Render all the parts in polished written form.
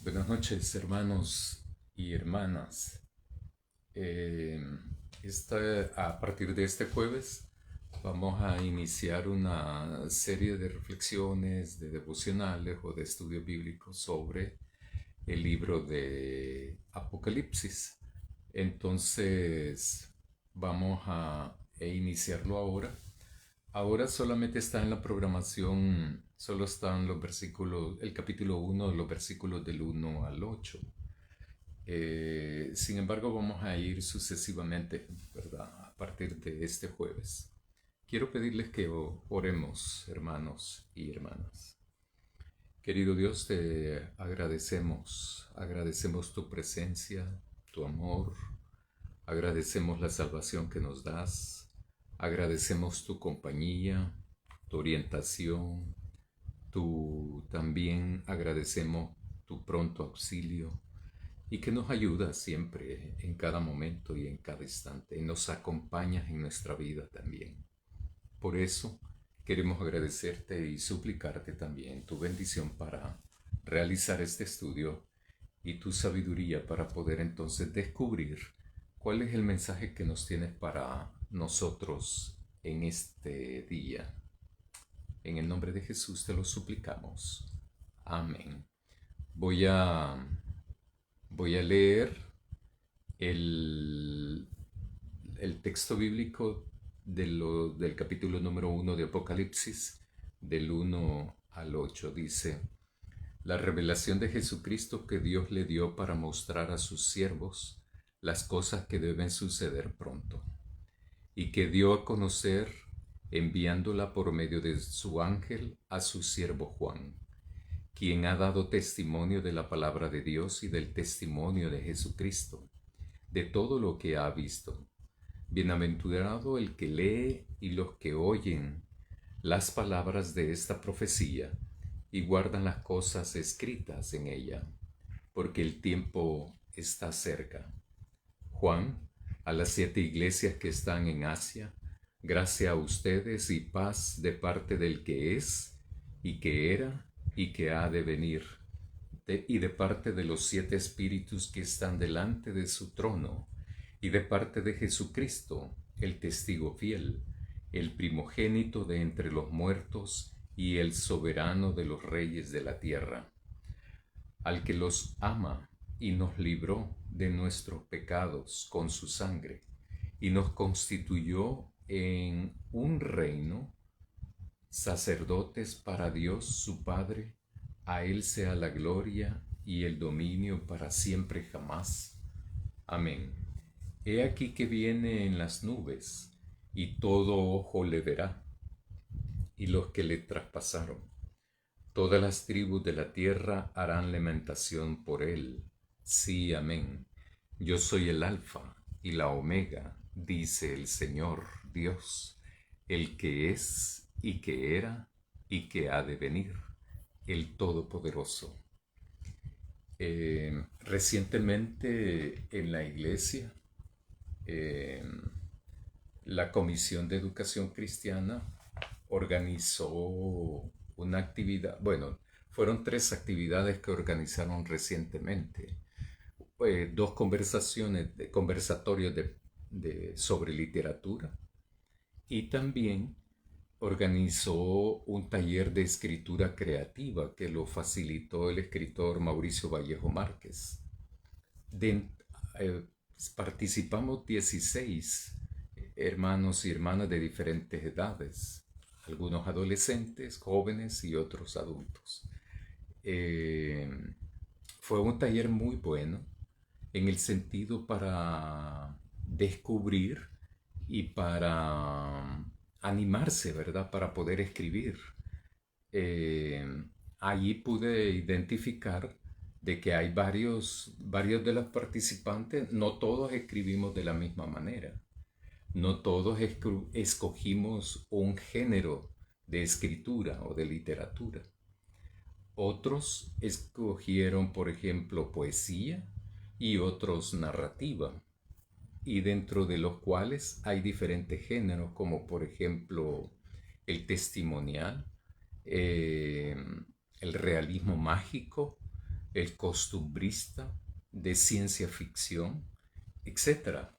Buenas noches, hermanos y hermanas. Eh, a partir de este jueves vamos a iniciar una serie de reflexiones, de devocionales o de estudios bíblicos sobre el libro de Apocalipsis. Entonces vamos a iniciarlo ahora. Ahora solamente está en la programación, solo están los versículos, el capítulo 1, los versículos del 1 al 8. Sin embargo, vamos a ir sucesivamente, ¿verdad? A partir de este jueves. Quiero pedirles que oremos, hermanos y hermanas. Querido Dios, te agradecemos tu presencia, tu amor, agradecemos la salvación que nos das, agradecemos tu compañía, tu orientación, también agradecemos tu pronto auxilio y que nos ayudas siempre, en cada momento y en cada instante, y nos acompañas en nuestra vida también. Por eso queremos agradecerte y suplicarte también tu bendición para realizar este estudio y tu sabiduría para poder entonces descubrir cuál es el mensaje que nos tienes para nosotros en este día. En el nombre de Jesús te lo suplicamos. Amén. Voy a, voy a leer el, el texto bíblico del capítulo número 1 de Apocalipsis, del 1 al 8. Dice: la revelación de Jesucristo que Dios le dio para mostrar a sus siervos las cosas que deben suceder pronto, y que dio a conocer enviándola por medio de su ángel a su siervo Juan, quien ha dado testimonio de la palabra de Dios y del testimonio de Jesucristo, de todo lo que ha visto. Bienaventurado el que lee y los que oyen las palabras de esta profecía y guardan las cosas escritas en ella, porque el tiempo está cerca. Juan, a las 7 iglesias que están en Asia, gracia a ustedes y paz de parte del que es, y que era, y que ha de venir, y de parte de los 7 espíritus que están delante de su trono, y de parte de Jesucristo, el testigo fiel, el primogénito de entre los muertos y el soberano de los reyes de la tierra, al que los ama y nos libró de nuestros pecados con su sangre, y nos constituyó en un reino, sacerdotes para Dios su Padre. A Él sea la gloria y el dominio para siempre jamás. Amén. He aquí que viene en las nubes, y todo ojo le verá, y los que le traspasaron. Todas las tribus de la tierra harán lamentación por él. Sí, amén. Yo soy el Alfa y la Omega, dice el Señor Dios, el que es y que era y que ha de venir, el Todopoderoso. Recientemente en la iglesia, eh, la Comisión de Educación Cristiana organizó una actividad, bueno, fueron 3 actividades que organizaron recientemente. Dos conversatorios sobre literatura, y también organizó un taller de escritura creativa que lo facilitó el escritor Mauricio Vallejo Márquez. De, eh, Participamos 16 hermanos y hermanas de diferentes edades, algunos adolescentes, jóvenes y otros adultos. Eh, Fue un taller muy bueno en el sentido para descubrir y para animarse, ¿verdad? Para poder escribir. Eh, Allí pude identificar de que hay varios de los participantes, no todos escribimos de la misma manera. No todos escogimos un género de escritura o de literatura. Otros escogieron, por ejemplo, poesía y otros narrativa, y dentro de los cuales hay diferentes géneros, como por ejemplo el testimonial, eh, el realismo mágico, el costumbrista, de ciencia ficción, etcétera.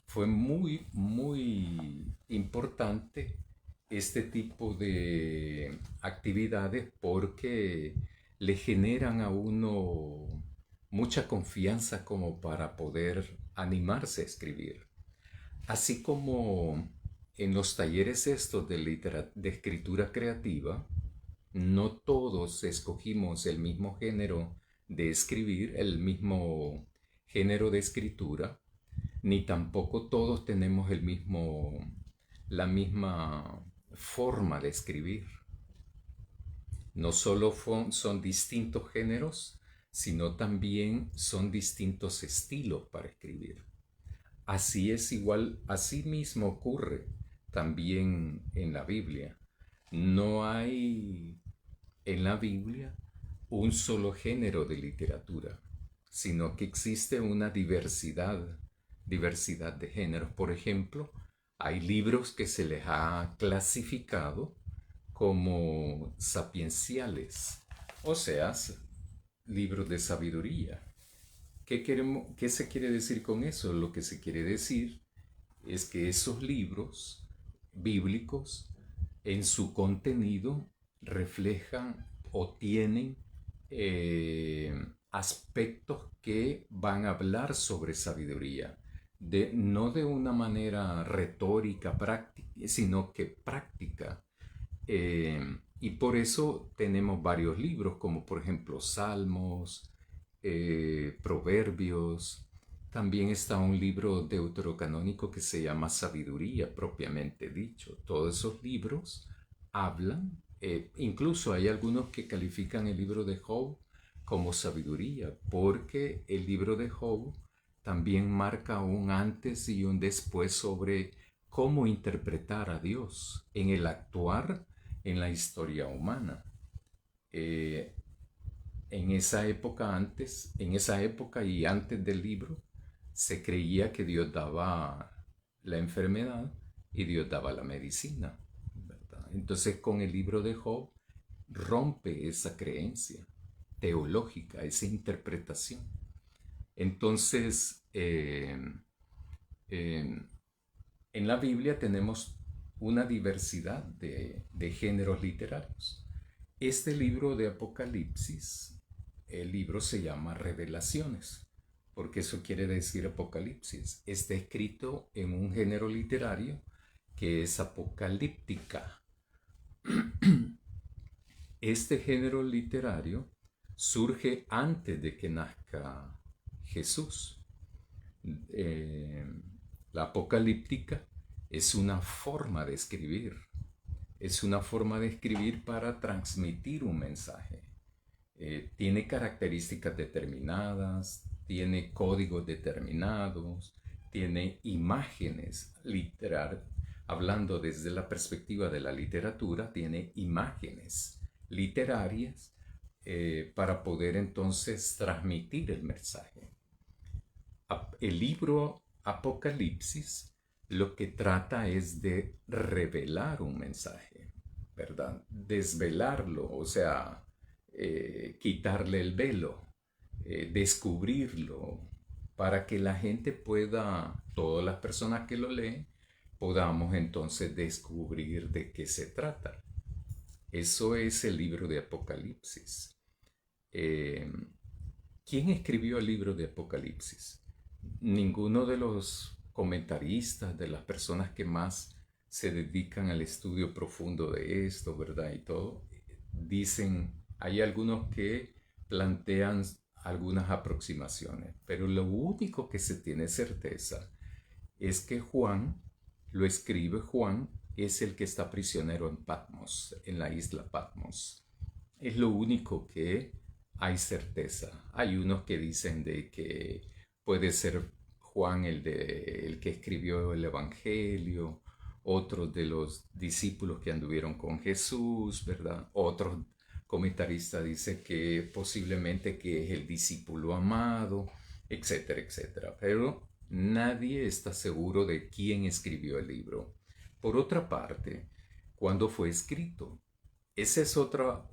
Fue muy, muy importante este tipo de actividades porque le generan a uno mucha confianza como para poder animarse a escribir. Así como en los talleres estos de escritura creativa, no todos escogimos el mismo género de escribir, el mismo género de escritura, ni tampoco todos tenemos la misma forma de escribir. No solo son distintos géneros, sino también son distintos estilos para escribir. Así es igual, así mismo ocurre también en la Biblia. No hay en la Biblia un solo género de literatura, sino que existe una diversidad de géneros. Por ejemplo, hay libros que se les ha clasificado como sapienciales, o sea, libros de sabiduría. ¿Qué se quiere decir con eso? Lo que se quiere decir es que esos libros bíblicos en su contenido reflejan o tienen eh, aspectos que van a hablar sobre sabiduría, no de una manera retórica, práctica, sino que práctica. Y por eso tenemos varios libros, como por ejemplo Salmos, Proverbios. También está un libro deuterocanónico que se llama Sabiduría, propiamente dicho. Todos esos libros hablan, incluso hay algunos que califican el libro de Job como sabiduría, porque el libro de Job también marca un antes y un después sobre cómo interpretar a Dios en el actuar en la historia humana. Eh, en esa época y antes del libro, se creía que Dios daba la enfermedad y Dios daba la medicina, ¿verdad? Entonces con el libro de Job rompe esa creencia teológica, esa interpretación. Entonces, eh, en la Biblia tenemos una diversidad de géneros literarios. Este libro de Apocalipsis, el libro se llama Revelaciones, porque eso quiere decir Apocalipsis. Está escrito en un género literario que es apocalíptica. Este género literario surge antes de que nazca Jesús. Eh, la apocalíptica es una forma de escribir. Es una forma de escribir para transmitir un mensaje. Tiene características determinadas, tiene códigos determinados, tiene imágenes literal. Hablando desde la perspectiva de la literatura, tiene imágenes literarias para poder entonces transmitir el mensaje. El libro Apocalipsis lo que trata es de revelar un mensaje, ¿verdad? Desvelarlo, o sea, quitarle el velo, descubrirlo, para que la gente pueda, todas las personas que lo leen, podamos entonces descubrir de qué se trata. Eso es el libro de Apocalipsis. Eh, ¿Quién escribió el libro de Apocalipsis? Ninguno de los comentaristas, de las personas que más se dedican al estudio profundo de esto, ¿verdad? Y todo, dicen, hay algunos que plantean algunas aproximaciones, pero lo único que se tiene certeza es que Juan, lo escribe Juan, es el que está prisionero en Patmos, en la isla Patmos. Es lo único que hay certeza. Hay unos que dicen de que puede ser Juan el que escribió el Evangelio, otros de los discípulos que anduvieron con Jesús, ¿verdad? Otros comentaristas dicen que posiblemente que es el discípulo amado, etcétera, etcétera. Pero nadie está seguro de quién escribió el libro. Por otra parte, ¿cuándo fue escrito? Ese es otro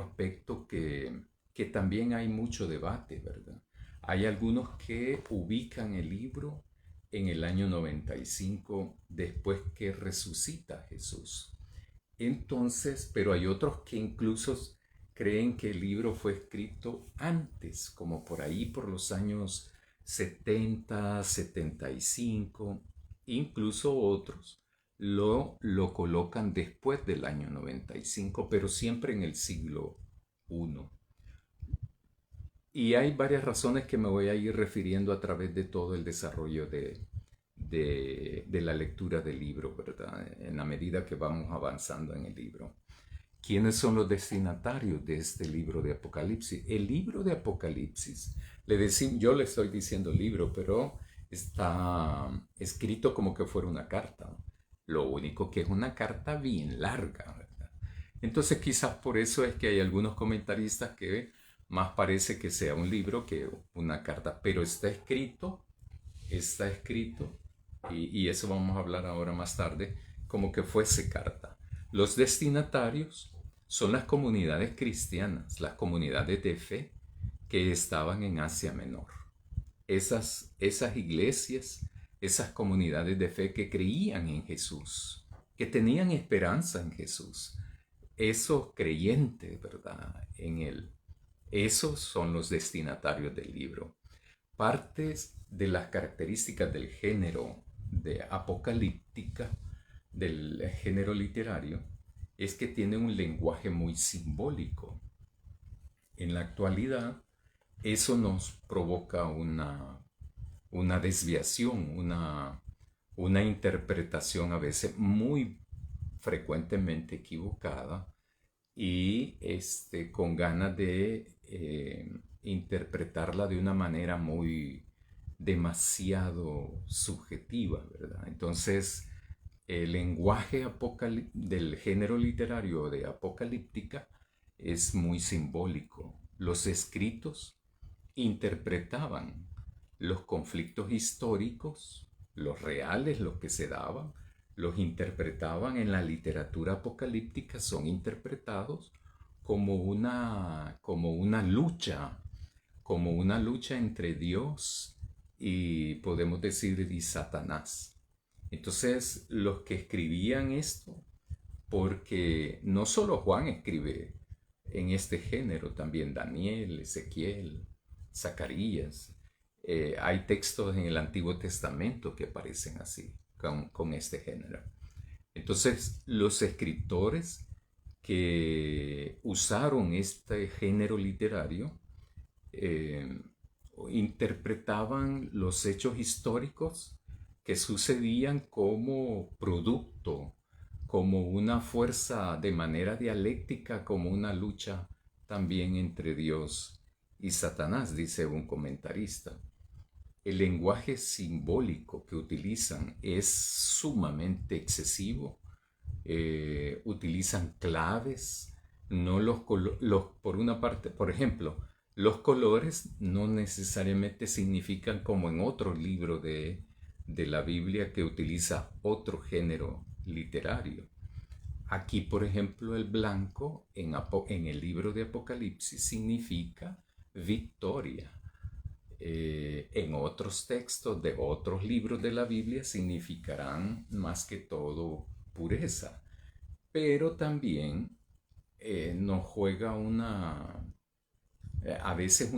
aspecto que también también hay mucho debate, ¿verdad? Hay algunos que ubican el libro en el año 95 después que resucita Jesús. Entonces, pero hay otros que incluso creen que el libro fue escrito antes, como por ahí por los años 70, 75, incluso otros lo colocan después del año 95, pero siempre en el siglo I. Y hay varias razones que me voy a ir refiriendo a través de todo el desarrollo de la lectura del libro, ¿verdad? En la medida que vamos avanzando en el libro. ¿Quiénes son los destinatarios de este libro de Apocalipsis? El libro de Apocalipsis, yo le estoy diciendo libro, pero está escrito como que fuera una carta. Lo único que es una carta bien larga, ¿verdad? Entonces quizás por eso es que hay algunos comentaristas que más parece que sea un libro que una carta, pero está escrito, y eso vamos a hablar ahora más tarde, como que fuese carta. Los destinatarios son las comunidades cristianas, las comunidades de fe que estaban en Asia Menor. Esas iglesias, esas comunidades de fe que creían en Jesús, que tenían esperanza en Jesús, esos creyentes, ¿verdad?, en Él. Esos son los destinatarios del libro. Partes de las características del género de apocalíptica, del género literario, es que tiene un lenguaje muy simbólico. En la actualidad, eso nos provoca una desviación, una interpretación a veces muy frecuentemente equivocada y con ganas de interpretarla de una manera muy demasiado subjetiva, ¿verdad? Entonces, el lenguaje del género literario de apocalíptica es muy simbólico. Los escritos interpretaban los conflictos históricos, los reales, los que se daban, los interpretaban en la literatura apocalíptica, son interpretados como una lucha entre Dios y podemos decir y Satanás. Entonces, los que escribían esto, porque no solo Juan escribe en este género, también Daniel, Ezequiel, Zacarías, hay textos en el Antiguo Testamento que aparecen así, con este género. Entonces, los escritores que usaron este género literario eh, interpretaban los hechos históricos que sucedían como producto, como una fuerza de manera dialéctica, como una lucha también entre Dios y Satanás, dice un comentarista. El lenguaje simbólico que utilizan es sumamente excesivo. Utilizan claves, no por una parte, por ejemplo, los colores no necesariamente significan como en otro libro de la Biblia que utiliza otro género literario. Aquí, por ejemplo, el blanco en el libro de Apocalipsis significa victoria. En otros textos de otros libros de la Biblia significarán más que todo pureza, pero también nos juega a veces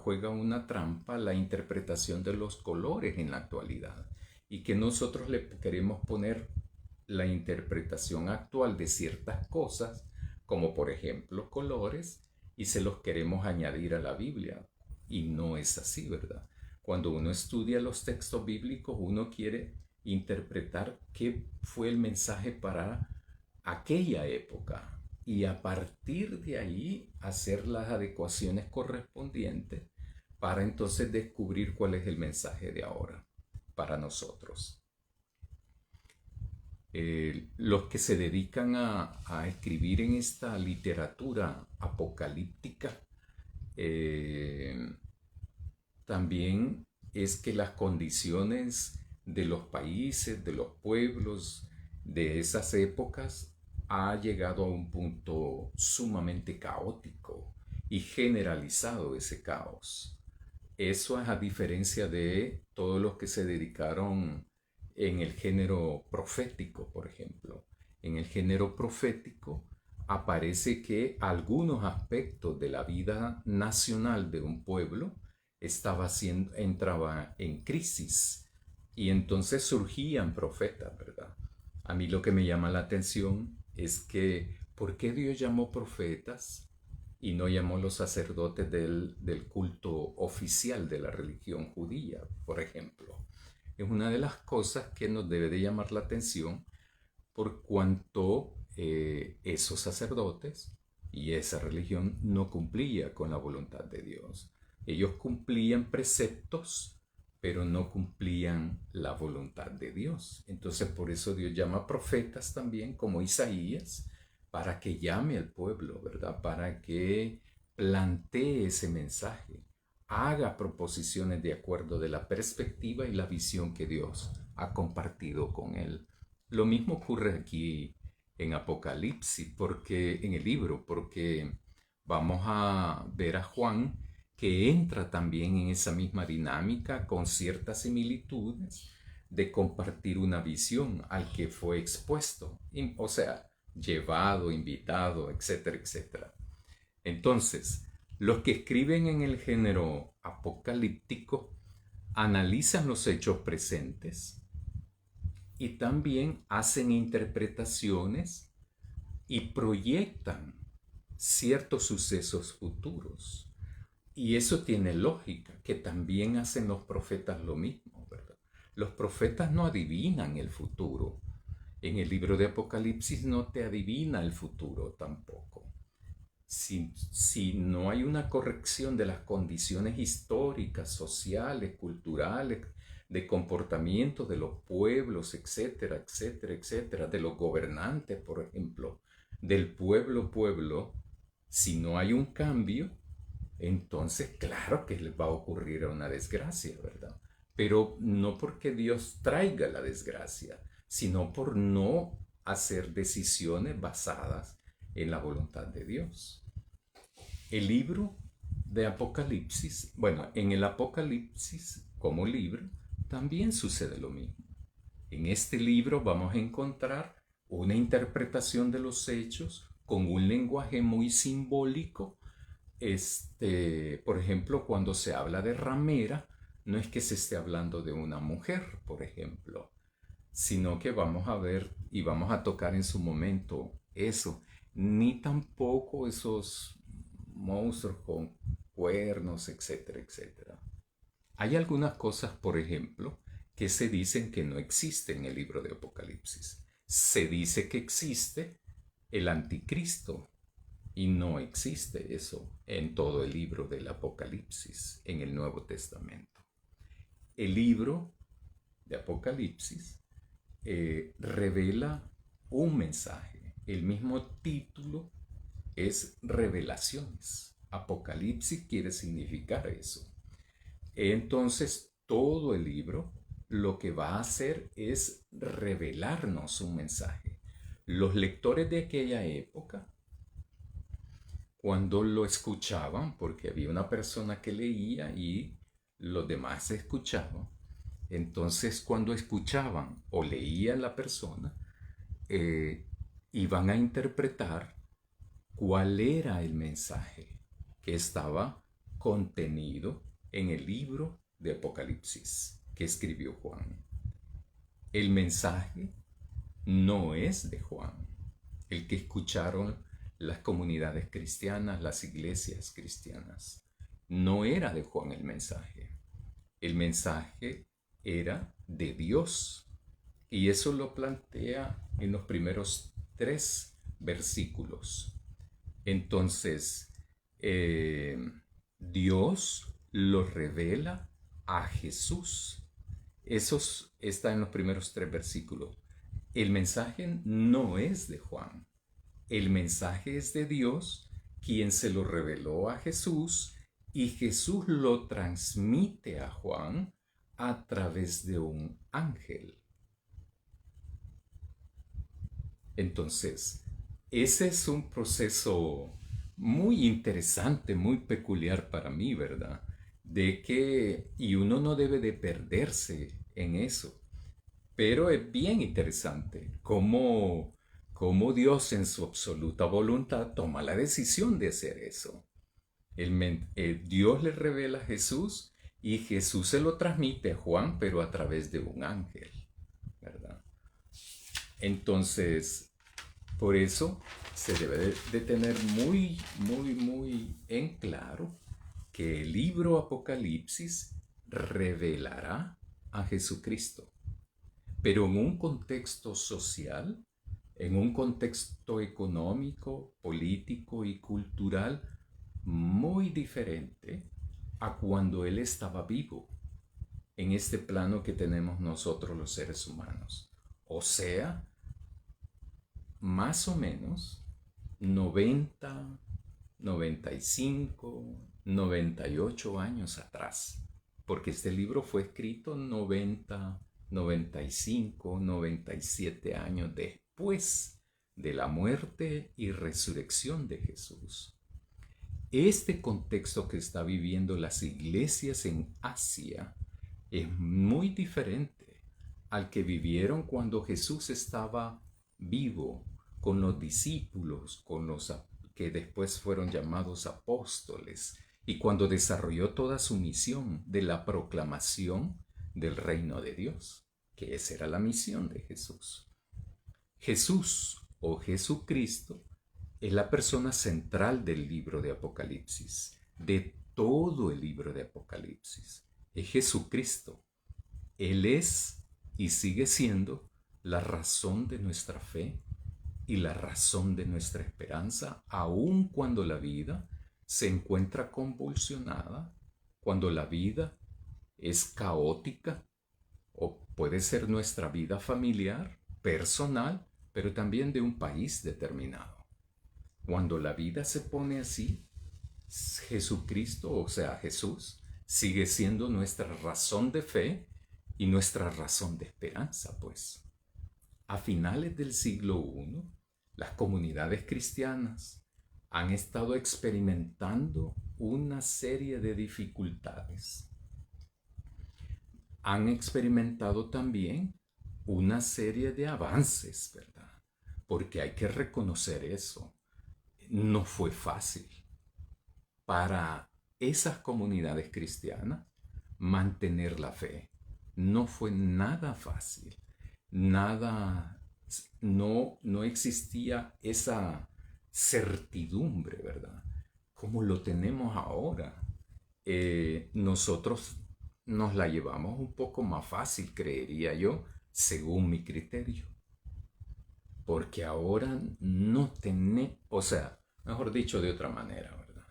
juega una trampa la interpretación de los colores en la actualidad y que nosotros le queremos poner la interpretación actual de ciertas cosas, como por ejemplo colores, y se los queremos añadir a la Biblia. Y no es así, ¿verdad? Cuando uno estudia los textos bíblicos, uno quiere interpretar qué fue el mensaje para aquella época y a partir de ahí hacer las adecuaciones correspondientes para entonces descubrir cuál es el mensaje de ahora para nosotros. Los que se dedican a escribir en esta literatura apocalíptica también es que las condiciones de los países, de los pueblos, de esas épocas, ha llegado a un punto sumamente caótico y generalizado ese caos. Eso es a diferencia de todos los que se dedicaron en el género profético, por ejemplo. En el género profético aparece que algunos aspectos de la vida nacional de un pueblo entraba en crisis y entonces surgían profetas, ¿verdad? A mí lo que me llama la atención es que, ¿por qué Dios llamó profetas y no llamó los sacerdotes del culto oficial de la religión judía, por ejemplo? Es una de las cosas que nos debe de llamar la atención por cuanto esos sacerdotes y esa religión no cumplía con la voluntad de Dios. Ellos cumplían preceptos, pero no cumplían la voluntad de Dios. Entonces por eso Dios llama profetas también, como Isaías, para que llame al pueblo, ¿verdad? Para que plantee ese mensaje, haga proposiciones de acuerdo de la perspectiva y la visión que Dios ha compartido con él. Lo mismo ocurre aquí en Apocalipsis, porque en el libro, porque vamos a ver a Juan que entra también en esa misma dinámica con ciertas similitudes de compartir una visión al que fue expuesto, o sea, llevado, invitado, etcétera, etcétera. Entonces, los que escriben en el género apocalíptico analizan los hechos presentes y también hacen interpretaciones y proyectan ciertos sucesos futuros. Y eso tiene lógica, que también hacen los profetas lo mismo, ¿verdad? Los profetas no adivinan el futuro. En el libro de Apocalipsis no te adivina el futuro tampoco. Si no hay una corrección de las condiciones históricas, sociales, culturales, de comportamiento de los pueblos, etcétera, etcétera, etcétera, de los gobernantes, por ejemplo, del pueblo, si no hay un cambio, entonces claro que les va a ocurrir una desgracia, ¿verdad? Pero no porque Dios traiga la desgracia, sino por no hacer decisiones basadas en la voluntad de Dios. El libro de Apocalipsis, bueno, en el Apocalipsis como libro también sucede lo mismo. En este libro vamos a encontrar una interpretación de los hechos con un lenguaje muy simbólico. Por ejemplo, cuando se habla de ramera, no es que se esté hablando de una mujer, por ejemplo, sino que vamos a ver y vamos a tocar en su momento eso, ni tampoco esos monstruos con cuernos, etcétera, etcétera. Hay algunas cosas, por ejemplo, que se dicen que no existen en el libro de Apocalipsis. Se dice que existe el anticristo y no existe eso en todo el libro del Apocalipsis, en el Nuevo Testamento. El libro de Apocalipsis revela un mensaje. El mismo título es revelaciones. Apocalipsis quiere significar eso. Entonces, todo el libro lo que va a hacer es revelarnos un mensaje. Los lectores de aquella época, cuando lo escuchaban, porque había una persona que leía y los demás escuchaban, entonces cuando escuchaban o leían la persona, eh, iban a interpretar cuál era el mensaje que estaba contenido en el libro de Apocalipsis que escribió Juan. El mensaje no es de Juan, el que escucharon las comunidades cristianas, las iglesias cristianas. No era de Juan el mensaje. El mensaje era de Dios. Y eso lo plantea en los primeros 3 versículos. Entonces, Dios lo revela a Jesús. Eso está en los primeros 3 versículos. El mensaje no es de Juan. El mensaje es de Dios, quien se lo reveló a Jesús, y Jesús lo transmite a Juan a través de un ángel. Entonces, ese es un proceso muy muy interesante, muy peculiar para mí, ¿verdad? Y uno no debe de perderse en eso, pero es bien interesante cómo Dios en su absoluta voluntad toma la decisión de hacer eso. Dios le revela a Jesús y Jesús se lo transmite a Juan, pero a través de un ángel, ¿verdad? Entonces, por eso se debe de tener muy, muy, muy en claro que el libro Apocalipsis revelará a Jesucristo, pero en un contexto social, en un contexto económico, político y cultural muy diferente a cuando Él estaba vivo en este plano que tenemos nosotros los seres humanos. O sea, más o menos 90, 95, 98 años atrás, porque este libro fue escrito 90, 95, 97 años después de la muerte y resurrección de Jesús. Este contexto que está viviendo las iglesias en Asia es muy diferente al que vivieron cuando Jesús estaba vivo con los discípulos, con los que después fueron llamados apóstoles, y cuando desarrolló toda su misión de la proclamación del reino de Dios, que esa era la misión de Jesús. Jesús o Jesucristo es la persona central del libro de Apocalipsis, de todo el libro de Apocalipsis. Es Jesucristo. Él es y sigue siendo la razón de nuestra fe y la razón de nuestra esperanza, aun cuando la vida se encuentra convulsionada, cuando la vida es caótica, o puede ser nuestra vida familiar, personal, pero también de un país determinado. Cuando la vida se pone así, Jesucristo, o sea, Jesús, sigue siendo nuestra razón de fe y nuestra razón de esperanza, pues. A finales del siglo I, las comunidades cristianas han estado experimentando una serie de dificultades. Han experimentado también una serie de avances, ¿verdad? Porque hay que reconocer eso. No fue fácil para esas comunidades cristianas mantener la fe. No fue nada fácil. Nada, no existía esa certidumbre, ¿verdad? Como lo tenemos ahora. Nosotros nos la llevamos un poco más fácil, creería yo, según mi criterio. Porque ahora no tenemos, o sea, mejor dicho de otra manera, ¿verdad?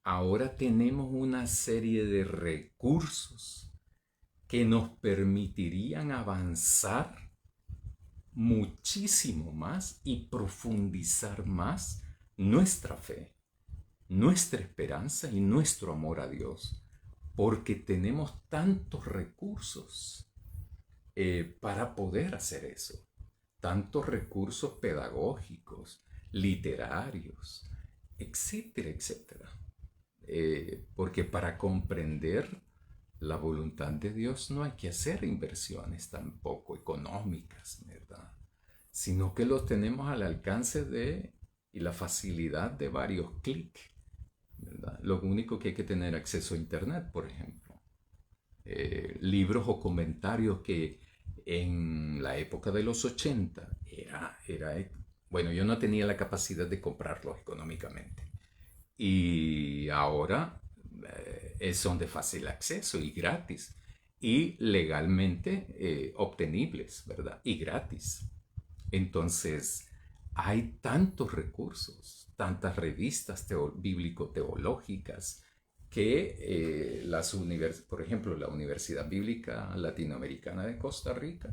Ahora tenemos una serie de recursos que nos permitirían avanzar muchísimo más y profundizar más nuestra fe, nuestra esperanza y nuestro amor a Dios, porque tenemos tantos recursos para poder hacer eso, tantos recursos pedagógicos, literarios, etcétera, etcétera. Porque para comprender la voluntad de Dios no hay que hacer inversiones tampoco económicas, ¿verdad? Sino que los tenemos al alcance y la facilidad de varios clics, ¿verdad? Lo único que hay que tener acceso a Internet, por ejemplo. Libros o comentarios que en la época de los 80 bueno, yo no tenía la capacidad de comprarlos económicamente. Y ahora son de fácil acceso y gratis. Y legalmente obtenibles, ¿verdad? Y gratis. Entonces, hay tantos recursos, tantas revistas bíblico-teológicas que por ejemplo, la Universidad Bíblica Latinoamericana de Costa Rica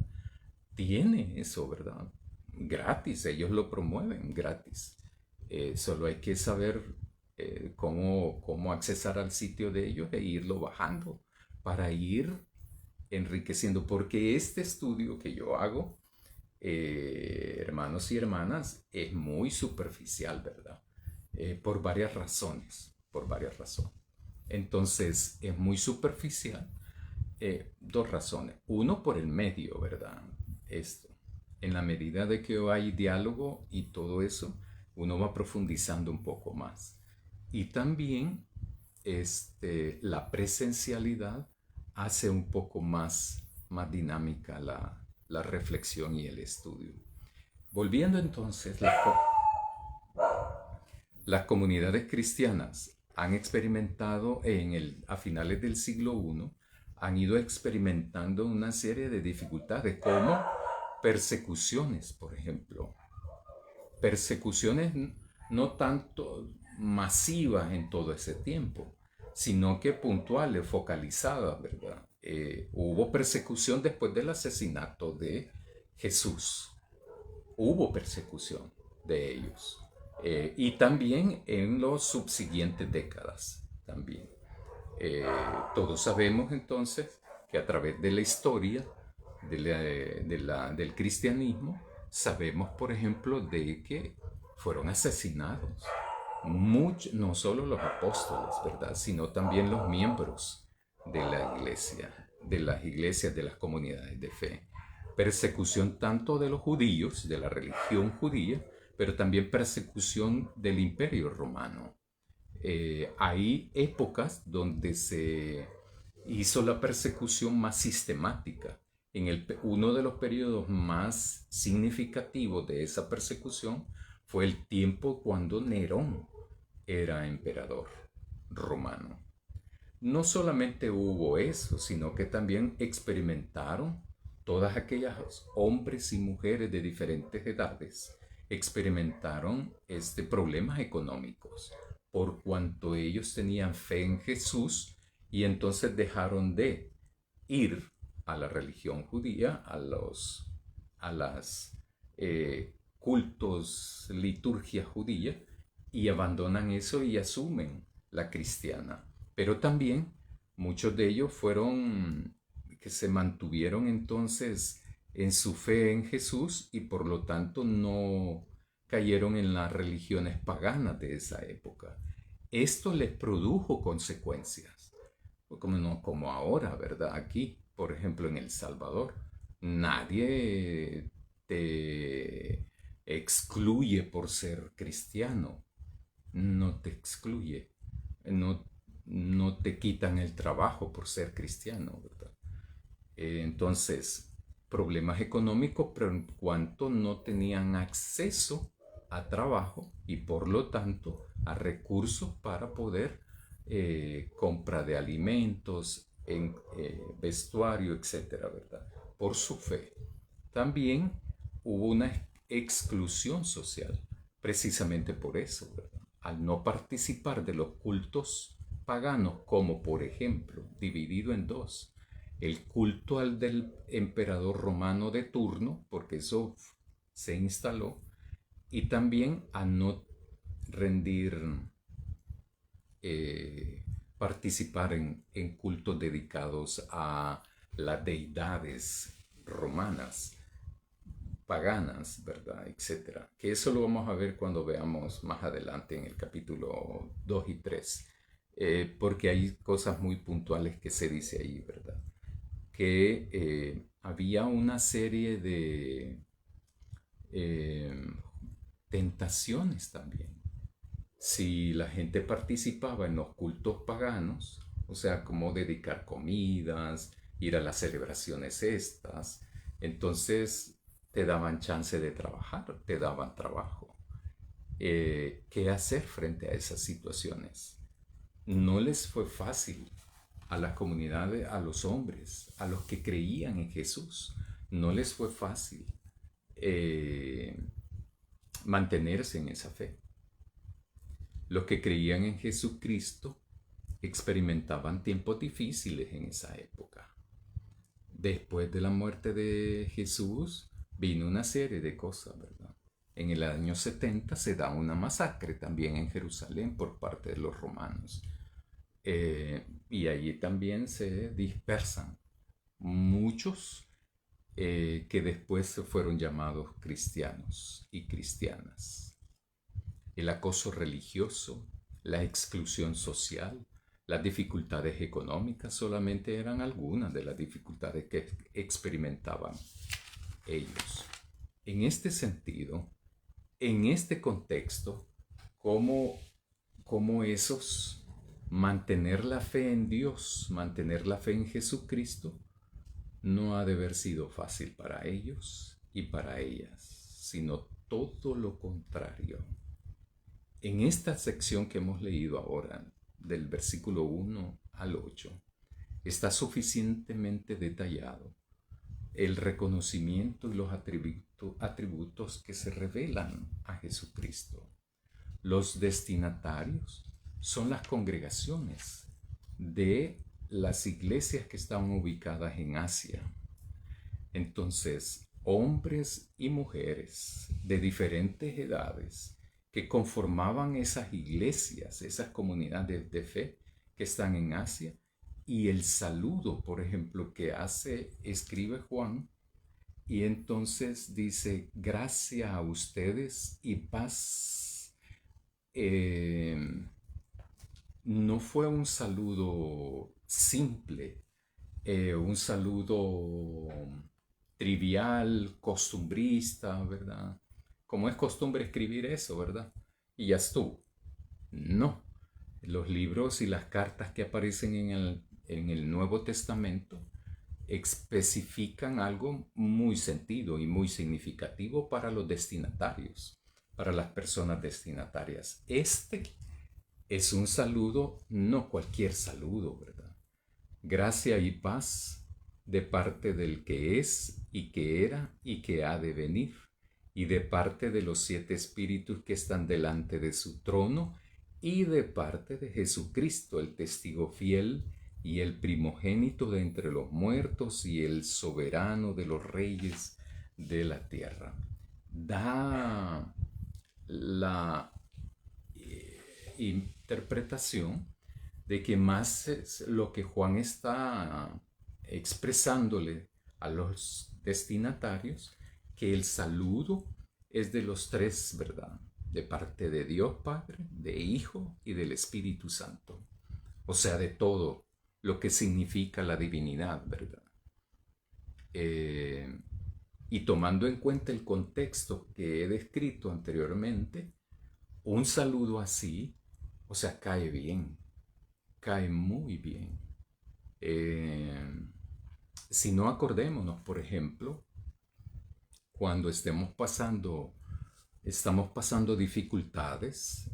tiene eso, ¿verdad? Gratis, ellos lo promueven gratis. Solo hay que saber cómo accesar al sitio de ellos e irlo bajando para ir enriqueciendo, porque este estudio que yo hago, hermanos y hermanas, es muy superficial, ¿verdad? por varias razones, por varias razones. Entonces es muy superficial. Dos razones. Uno, por el medio, ¿verdad? Esto. En la medida de que hay diálogo y todo eso, uno va profundizando un poco más. Y también la presencialidad hace un poco más dinámica la reflexión y el estudio. Volviendo entonces, las comunidades cristianas han experimentado a finales del siglo I, han ido experimentando una serie de dificultades como persecuciones, por ejemplo. Persecuciones no tanto masivas en todo ese tiempo, sino que puntuales, focalizadas, ¿verdad? Hubo persecución después del asesinato de Jesús. Hubo persecución de ellos. Y también en las subsiguientes décadas también. Todos sabemos entonces que a través de la historia del cristianismo, sabemos, por ejemplo, de que fueron asesinados no solo los apóstoles, ¿verdad? Sino también los miembros de la iglesia, de las iglesias, de las comunidades de fe. Persecución tanto de los judíos, de la religión judía, pero también persecución del imperio romano. Hay épocas donde se hizo la persecución más sistemática. Uno de los periodos más significativos de esa persecución fue el tiempo cuando Nerón era emperador romano. No solamente hubo eso, sino que también experimentaron todas aquellas hombres y mujeres de diferentes edades, experimentaron problemas económicos por cuanto ellos tenían fe en Jesús y entonces dejaron de ir a la religión judía, a las cultos, liturgia judía, y abandonan eso y asumen la cristiana. Pero también muchos de ellos fueron que se mantuvieron entonces en su fe en Jesús y por lo tanto no cayeron en las religiones paganas de esa época. Esto les produjo consecuencias, como ahora, ¿verdad? Aquí, por ejemplo, en El Salvador, nadie te excluye por ser cristiano, no te excluye, no, no te quitan el trabajo por ser cristiano, ¿verdad? Entonces, problemas económicos, pero en cuanto no tenían acceso a trabajo y por lo tanto a recursos para poder compra de alimentos, vestuario, etcétera, ¿verdad? Por su fe. También hubo una exclusión social, precisamente por eso, ¿verdad? Al no participar de los cultos paganos, como por ejemplo, dividido en dos, el culto al del emperador romano de turno, porque eso se instaló, y también a no rendir, participar en cultos dedicados a las deidades romanas, paganas, ¿verdad? Etcétera. Que eso lo vamos a ver cuando veamos más adelante en el capítulo 2 y 3. Porque hay cosas muy puntuales que se dice ahí, ¿verdad? Que había una serie de eh, tentaciones también. Si la gente participaba en los cultos paganos, o sea, como dedicar comidas, ir a las celebraciones estas, entonces te daban chance de trabajar, te daban trabajo. ¿Qué hacer frente a esas situaciones? No les fue fácil a las comunidades, a los hombres, a los que creían en Jesús. No les fue fácil eh, mantenerse en esa fe. Los que creían en Jesucristo experimentaban tiempos difíciles en esa época. Después de la muerte de Jesús vino una serie de cosas, ¿verdad? En el año 70 se da una masacre también en Jerusalén por parte de los romanos. Y allí también se dispersan muchos que después fueron llamados cristianos y cristianas. el acoso religioso, la exclusión social, las dificultades económicas solamente eran algunas de las dificultades que experimentaban ellos. En este sentido, en este contexto, ¿cómo esos mantener la fe en Dios, mantener la fe en Jesucristo, no ha de haber sido fácil para ellos y para ellas, sino todo lo contrario? En esta sección que hemos leído ahora, del versículo 1 al 8, está suficientemente detallado el reconocimiento y los atributos que se revelan a Jesucristo. Los destinatarios son las congregaciones de las iglesias que están ubicadas en Asia. Entonces, hombres y mujeres de diferentes edades que conformaban esas iglesias, esas comunidades de fe que están en Asia, y el saludo, por ejemplo, que escribe Juan, y entonces dice, gracia a ustedes y paz. No fue un saludo simple, un saludo trivial, costumbrista, ¿verdad? Como es costumbre escribir eso, ¿verdad? Y ya estuvo. No. Los libros y las cartas que aparecen en el Nuevo Testamento especifican algo muy sentido y muy significativo para los destinatarios, para las personas destinatarias. Este es un saludo, no cualquier saludo, ¿verdad? Gracia y paz de parte del que es y que era y que ha de venir, y de parte de los 7 espíritus que están delante de su trono, y de parte de Jesucristo, el testigo fiel y el primogénito de entre los muertos y el soberano de los reyes de la tierra. Da la interpretación de que más es lo que Juan está expresándole a los destinatarios, que el saludo es de los 3, ¿verdad? De parte de Dios Padre, de Hijo y del Espíritu Santo. O sea, de todo lo que significa la divinidad, ¿verdad? Y tomando en cuenta el contexto que he descrito anteriormente, un saludo así, o sea, cae bien, cae muy bien. Si no, acordémonos, por ejemplo, cuando estamos pasando dificultades,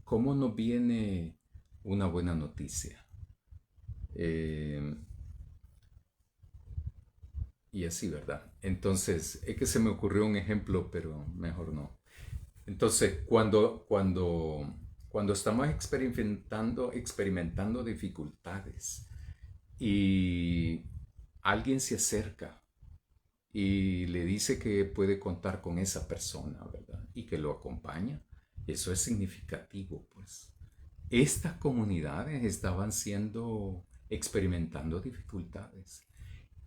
¿cómo nos viene una buena noticia? Y así, ¿verdad? Entonces, es que se me ocurrió un ejemplo, pero mejor no. Entonces, cuando estamos experimentando dificultades y alguien se acerca y le dice que puede contar con esa persona, ¿verdad? Y que lo acompaña, eso es significativo, pues. Estas comunidades estaban experimentando dificultades.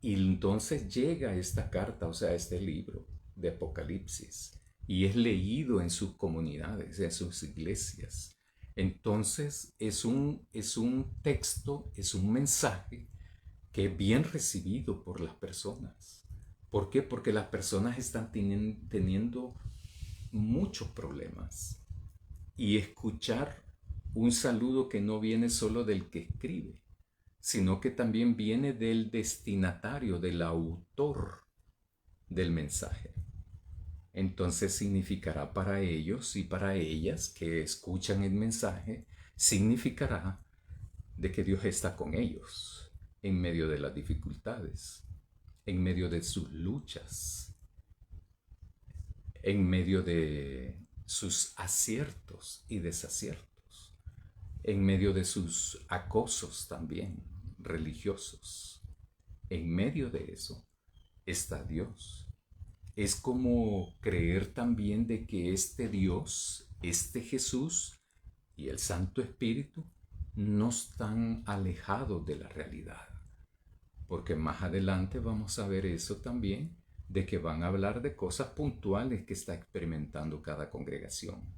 Y entonces llega esta carta, o sea, este libro de Apocalipsis, y es leído en sus comunidades, en sus iglesias. Entonces es un texto, es un mensaje que es bien recibido por las personas. ¿Por qué? Porque las personas están teniendo muchos problemas. Y escuchar un saludo que no viene solo del que escribe, sino que también viene del destinatario, del autor del mensaje. Entonces significará para ellos y para ellas que escuchan el mensaje, significará de que Dios está con ellos en medio de las dificultades, en medio de sus luchas, en medio de sus aciertos y desaciertos, en medio de sus acosos también religiosos. En medio de eso está Dios. Es como creer también de que este Dios, este Jesús y el Santo Espíritu no están alejados de la realidad. Porque más adelante vamos a ver eso también, de que van a hablar de cosas puntuales que está experimentando cada congregación.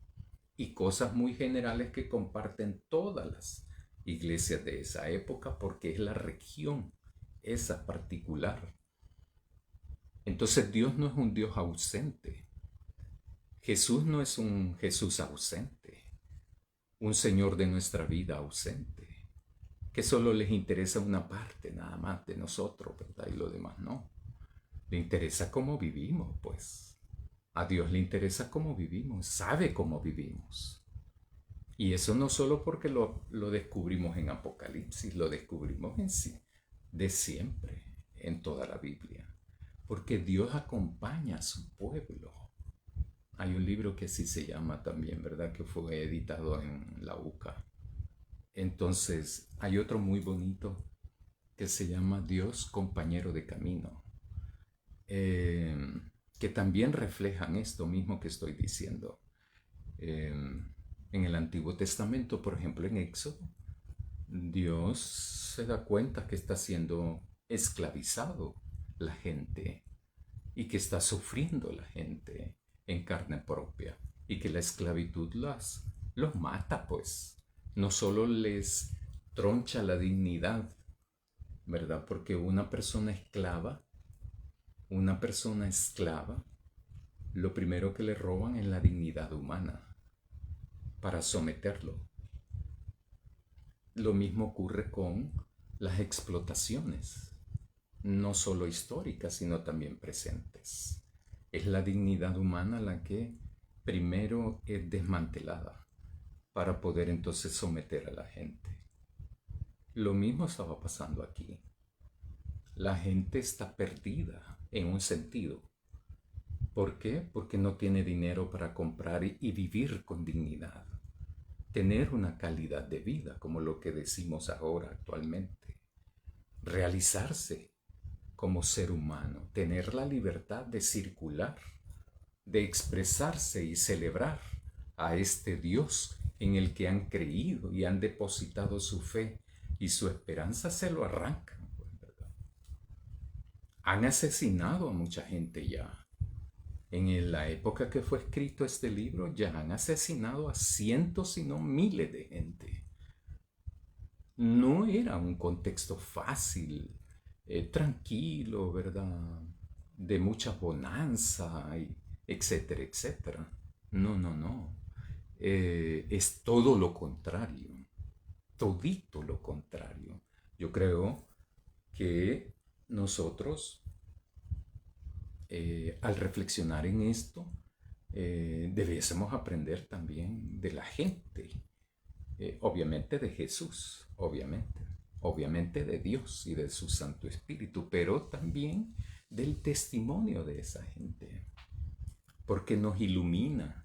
y cosas muy generales que comparten todas las iglesias de esa época porque es la región esa particular. Entonces Dios no es un Dios ausente. Jesús no es un Jesús ausente, un Señor de nuestra vida ausente, que solo les interesa una parte nada más de nosotros, ¿verdad? Y lo demás no. Le interesa cómo vivimos, pues. A Dios le interesa cómo vivimos, sabe cómo vivimos. Y eso no solo porque lo descubrimos en Apocalipsis, lo descubrimos en sí, de siempre, en toda la Biblia. Porque Dios acompaña a su pueblo. Hay un libro que así se llama también, ¿verdad? Que fue editado en la UCA. Entonces, hay otro muy bonito que se llama Dios compañero de camino, eh, que también reflejan esto mismo que estoy diciendo. En el Antiguo Testamento, por ejemplo, en Éxodo, Dios se da cuenta que está siendo esclavizado la gente y que está sufriendo la gente en carne propia y que la esclavitud los mata, pues. No solo les troncha la dignidad, ¿verdad? Porque una persona esclava, lo primero que le roban es la dignidad humana para someterlo. Lo mismo ocurre con las explotaciones, no solo históricas, sino también presentes. Es la dignidad humana la que primero es desmantelada para poder entonces someter a la gente. Lo mismo estaba pasando aquí. La gente está perdida en un sentido. ¿Por qué? Porque no tiene dinero para comprar y vivir con dignidad. Tener una calidad de vida, como lo que decimos ahora actualmente. Realizarse como ser humano, tener la libertad de circular, de expresarse y celebrar a este Dios en el que han creído y han depositado su fe y su esperanza, se lo arrancan. ¿Verdad? Han asesinado a mucha gente ya. En la época que fue escrito este libro ya han asesinado a cientos y no miles de gente. No era un contexto fácil, tranquilo, ¿verdad? De mucha bonanza, etcétera, etcétera. No, no, no. Es todo lo contrario. Todito lo contrario. Yo creo que nosotros, al reflexionar en esto, debiésemos aprender también de la gente, obviamente de Jesús, obviamente de Dios y de su Santo Espíritu, pero también del testimonio de esa gente, porque nos ilumina.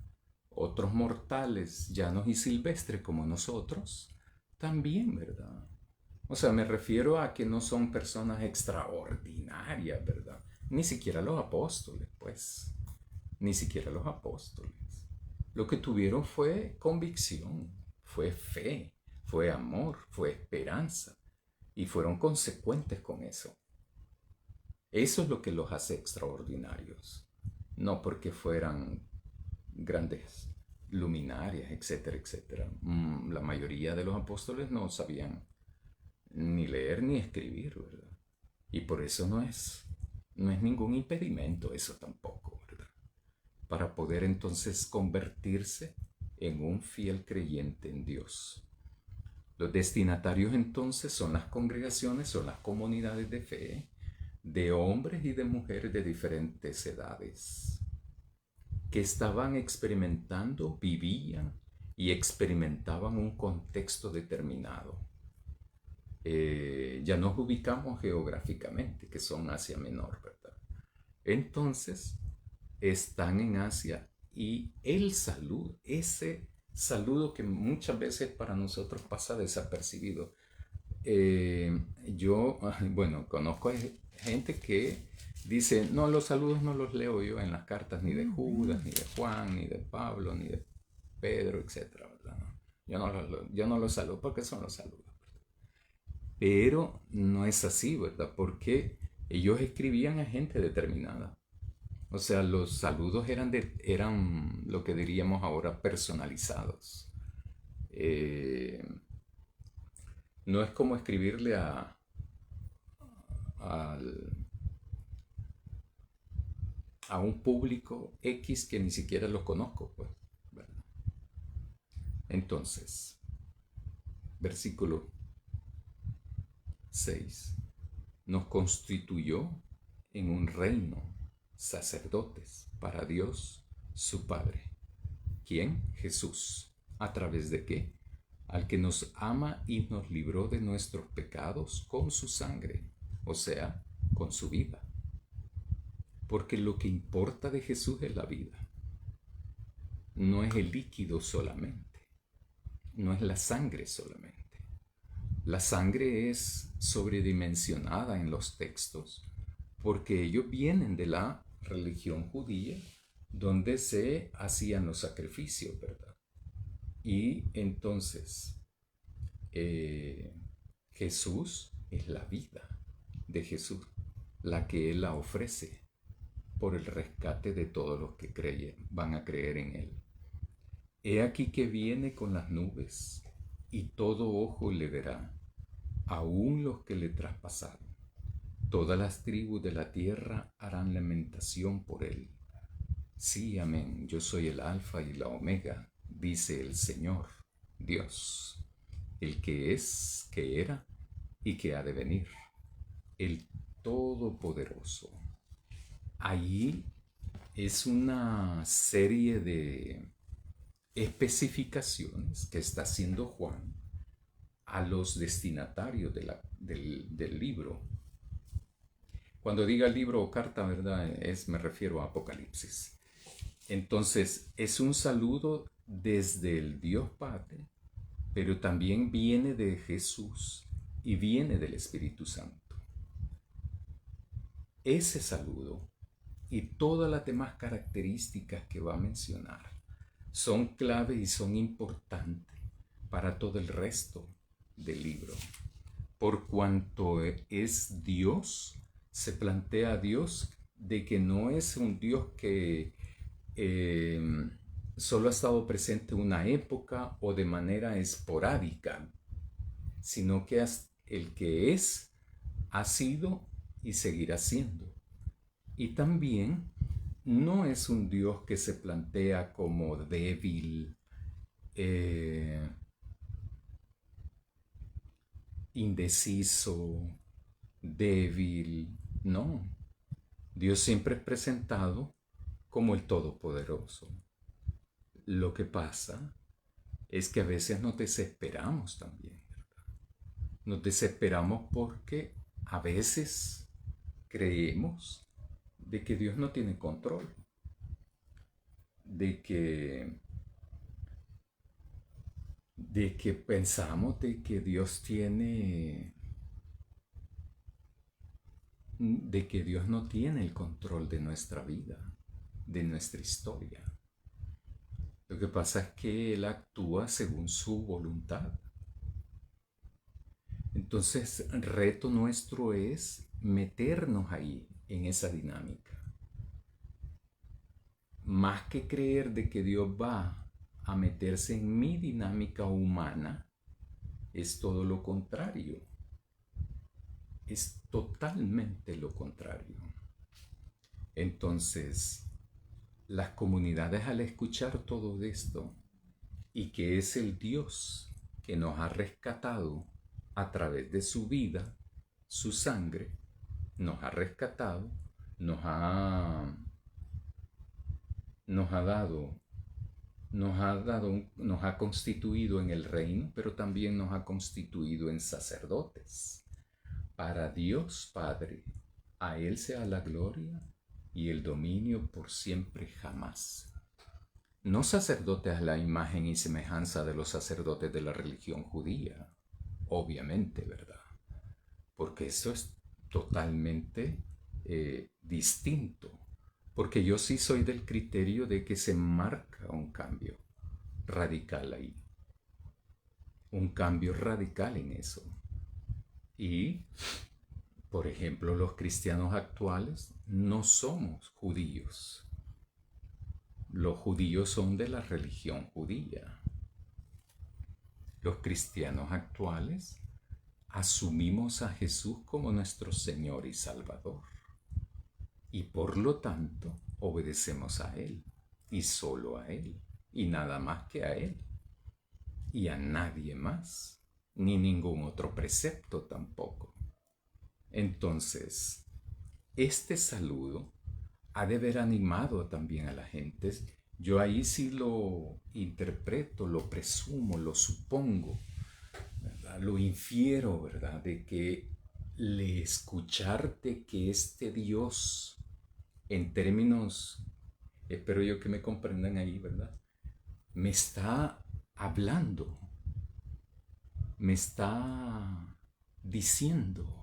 Otros mortales, llanos y silvestres como nosotros, también, ¿verdad? O sea, me refiero a que no son personas extraordinarias, ¿verdad? Ni siquiera los apóstoles, pues. Ni siquiera los apóstoles. Lo que tuvieron fue convicción, fue fe, fue amor, fue esperanza. Y fueron consecuentes con eso. Eso es lo que los hace extraordinarios. No porque fueran grandes luminarias, etcétera, etcétera. La mayoría de los apóstoles no sabían ni leer ni escribir, ¿verdad? Y por eso no es ningún impedimento eso tampoco, ¿verdad? Para poder entonces convertirse en un fiel creyente en Dios. Los destinatarios entonces son las congregaciones, son las comunidades de fe, de hombres y de mujeres de diferentes edades, que estaban experimentando, vivían y experimentaban un contexto determinado. Ya nos ubicamos geográficamente, que son Asia Menor, ¿verdad? Entonces, están en Asia y el saludo, ese saludo que muchas veces para nosotros pasa desapercibido. Yo, bueno, conozco gente que dice, no, los saludos no los leo yo en las cartas ni de Judas, ni de Juan, ni de Pablo, ni de Pedro, etcétera, ¿verdad? Yo no los saludo porque son los saludos. Pero no es así, ¿verdad? Porque ellos escribían a gente determinada. O sea, los saludos eran lo que diríamos ahora personalizados. Eh, no es como escribirle al, a un público X que ni siquiera lo conozco, pues, ¿verdad? Entonces, versículo 6. Nos constituyó en un reino, sacerdotes para Dios su Padre. ¿Quién? Jesús. ¿A través de qué? Al que nos ama y nos libró de nuestros pecados con su sangre, o sea, con su vida. Porque lo que importa de Jesús es la vida. No es el líquido solamente, no es la sangre solamente. La sangre es sobredimensionada en los textos porque ellos vienen de la religión judía donde se hacían los sacrificios, ¿verdad? Y entonces eh, Jesús es la vida de Jesús, la que Él la ofrece por el rescate de todos los que van a creer en Él. He aquí que viene con las nubes, y todo ojo le verá, aun los que le traspasaron. Todas las tribus de la tierra harán lamentación por él. Sí, amén, yo soy el Alfa y la Omega, dice el Señor, Dios, el que es, que era y que ha de venir, el Todopoderoso. Allí es una serie de especificaciones que está haciendo Juan a los destinatarios del libro. Cuando diga libro o carta, ¿verdad? Me refiero a Apocalipsis. Entonces, es un saludo desde el Dios Padre, pero también viene de Jesús y viene del Espíritu Santo. Ese saludo y todas las demás características que va a mencionar son clave y son importantes para todo el resto del libro. Por cuanto es Dios, se plantea a Dios de que no es un Dios que solo ha estado presente una época o de manera esporádica, sino que el que es, ha sido y seguirá siendo. Y también no es un Dios que se plantea como débil, indeciso, débil. No. Dios siempre es presentado como el Todopoderoso. Lo que pasa es que a veces nos desesperamos también, ¿verdad? Nos desesperamos porque a veces creemos de que Dios no tiene control, de que pensamos de que Dios no tiene el control de nuestra vida, de nuestra historia. Lo que pasa es que Él actúa según su voluntad. Entonces, el reto nuestro es meternos ahí, en esa dinámica. Más que creer de que Dios va a meterse en mi dinámica humana, es todo lo contrario. Es totalmente lo contrario. Entonces, las comunidades al escuchar todo esto y que es el Dios que nos ha rescatado a través de su vida, su sangre, nos ha rescatado, nos ha constituido en el reino, pero también nos ha constituido en sacerdotes. Para Dios Padre, a Él sea la gloria y el dominio por siempre jamás. No sacerdotes a la imagen y semejanza de los sacerdotes de la religión judía, obviamente, ¿verdad? Porque eso es totalmente distinto. Porque yo sí soy del criterio de que se marca un cambio radical ahí. Un cambio radical en eso. Y Por ejemplo, los cristianos actuales no somos judíos. Los judíos son de la religión judía. Los cristianos actuales asumimos a Jesús como nuestro Señor y Salvador. Y por lo tanto obedecemos a Él, y solo a Él, y nada más que a Él, y a nadie más, ni ningún otro precepto tampoco. Entonces, este saludo ha de haber animado también a la gente. Yo ahí sí lo interpreto, lo presumo, lo supongo, ¿verdad? Lo infiero, ¿verdad? De que le escucharte que este Dios, en términos, espero yo que me comprendan ahí, ¿verdad? Me está hablando, me está diciendo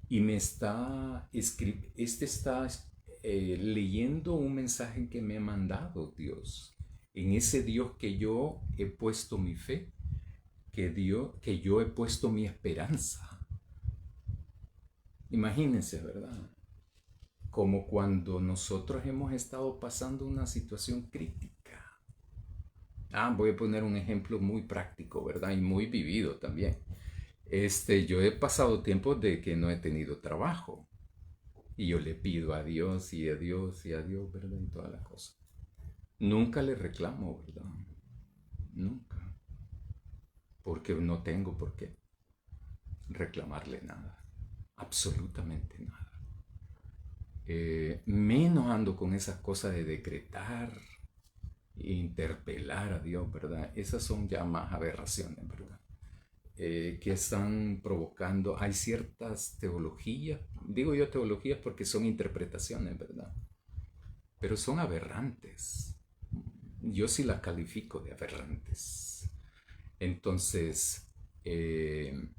y me está leyendo un mensaje que me ha mandado Dios, en ese Dios que yo he puesto mi fe, que yo he puesto mi esperanza. Imagínense, ¿verdad? Como cuando nosotros hemos estado pasando una situación crítica. Voy a poner un ejemplo muy práctico, ¿verdad? Y muy vivido también. Yo he pasado tiempos de que no he tenido trabajo. Y yo le pido a Dios y a Dios y a Dios, ¿verdad? Y todas las cosas. Nunca le reclamo, ¿verdad? Nunca. Porque no tengo por qué reclamarle nada. Absolutamente nada. Menos ando con esas cosas de decretar, interpelar a Dios, ¿verdad? Esas son ya más aberraciones, ¿verdad? Que están provocando, hay ciertas teologías, digo yo teologías porque son interpretaciones, ¿verdad? Pero son aberrantes. Yo sí las califico de aberrantes. Entonces, en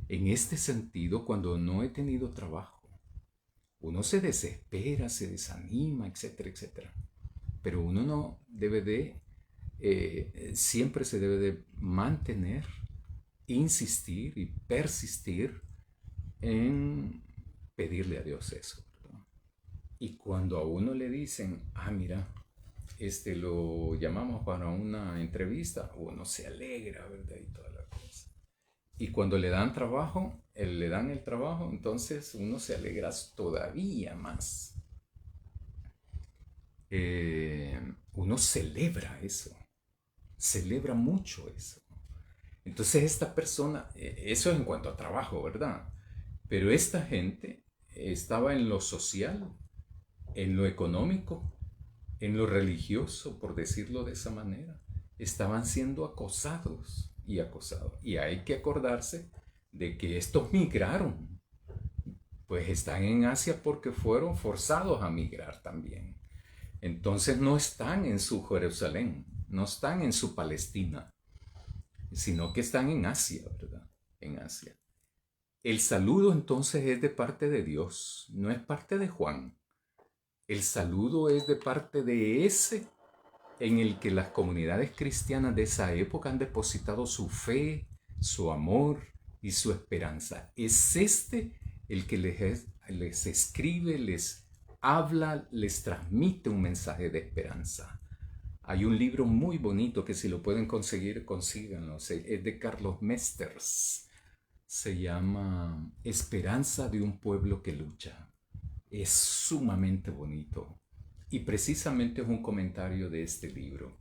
este sentido, cuando no he tenido trabajo, uno se desespera, se desanima, etcétera, etcétera. Pero uno no debe de, siempre se debe de mantener, insistir y persistir en pedirle a Dios eso, ¿verdad? Y cuando a uno le dicen, mira, lo llamamos para una entrevista, uno se alegra, ¿verdad? Y toda la cosa. Y cuando le dan trabajo, le dan el trabajo, entonces uno se alegra todavía más. Uno celebra eso, celebra mucho eso. Entonces esta persona, eso en cuanto a trabajo, ¿verdad? Pero esta gente estaba en lo social, en lo económico, en lo religioso, por decirlo de esa manera. Estaban siendo acosados y acosados. Y hay que acordarse de que estos migraron. Pues están en Asia porque fueron forzados a migrar también. Entonces no están en su Jerusalén, no están en su Palestina, sino que están en Asia, ¿verdad? En Asia. El saludo entonces es de parte de Dios, no es parte de Juan. El saludo es de parte de ese en el que las comunidades cristianas de esa época han depositado su fe, su amor y su esperanza. Es el que les escribe, les habla, les transmite un mensaje de esperanza. Hay un libro muy bonito que si lo pueden conseguir, consíganlo. Es de Carlos Mesters. Se llama Esperanza de un pueblo que lucha. Es sumamente bonito. Y precisamente es un comentario de este libro,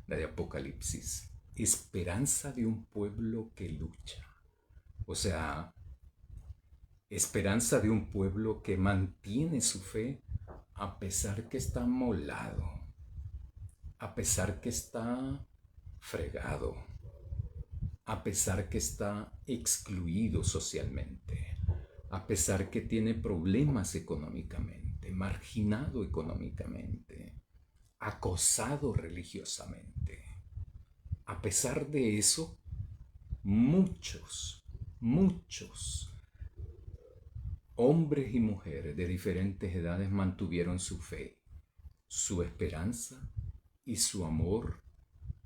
la de Apocalipsis. Esperanza de un pueblo que lucha. O sea, esperanza de un pueblo que mantiene su fe a pesar que está molado, a pesar que está fregado, a pesar que está excluido socialmente, a pesar que tiene problemas económicamente, marginado económicamente, acosado religiosamente. A pesar de eso, muchos hombres y mujeres de diferentes edades mantuvieron su fe, su esperanza y su amor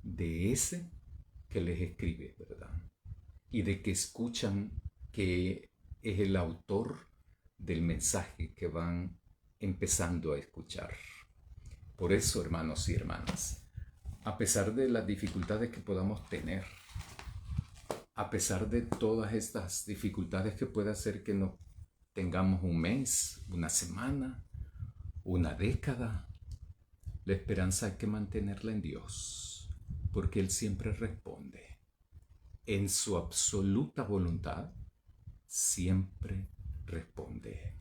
de ese que les escribe, ¿verdad? Y de que escuchan que es el autor del mensaje que van empezando a escuchar. Por eso, hermanos y hermanas, a pesar de las dificultades que podamos tener, a pesar de todas estas dificultades que puede hacer que no tengamos un mes, una semana, una década, la esperanza hay que mantenerla en Dios, porque Él siempre responde. En su absoluta voluntad, siempre responde.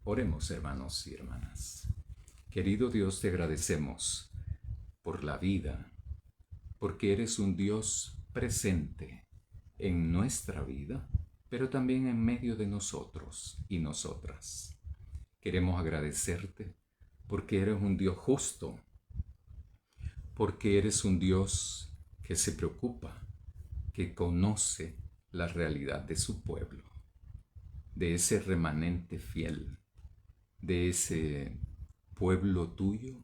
Oremos, hermanos y hermanas. Querido Dios, te agradecemos por la vida, porque eres un Dios presente en nuestra vida, pero también en medio de nosotros y nosotras. Queremos agradecerte porque eres un Dios justo, porque eres un Dios que se preocupa, que conoce la realidad de su pueblo, de ese remanente fiel, de ese pueblo tuyo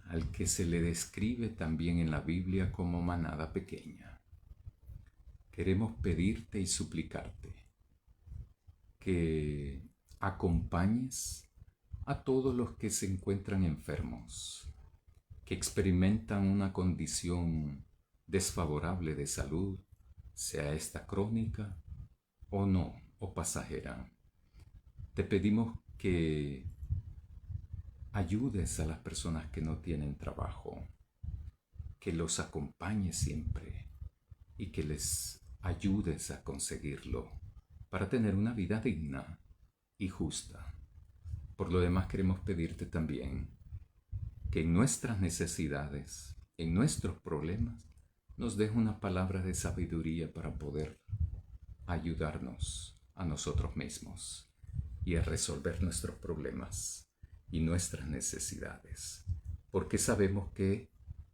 al que se le describe también en la Biblia como manada pequeña. Queremos pedirte y suplicarte que acompañes a todos los que se encuentran enfermos, que experimentan una condición desfavorable de salud, sea esta crónica o no, o pasajera. Te pedimos que ayudes a las personas que no tienen trabajo, que los acompañes siempre y que les ayudes a conseguirlo para tener una vida digna y justa. Por lo demás, queremos pedirte también que en nuestras necesidades, en nuestros problemas, nos des una palabra de sabiduría para poder ayudarnos a nosotros mismos y a resolver nuestros problemas y nuestras necesidades, porque sabemos que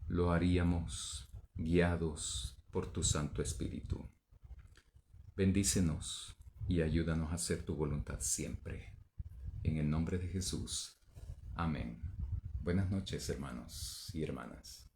lo haríamos guiados por tu Santo Espíritu. Bendícenos y ayúdanos a hacer tu voluntad siempre. En el nombre de Jesús. Amén. Buenas noches, hermanos y hermanas.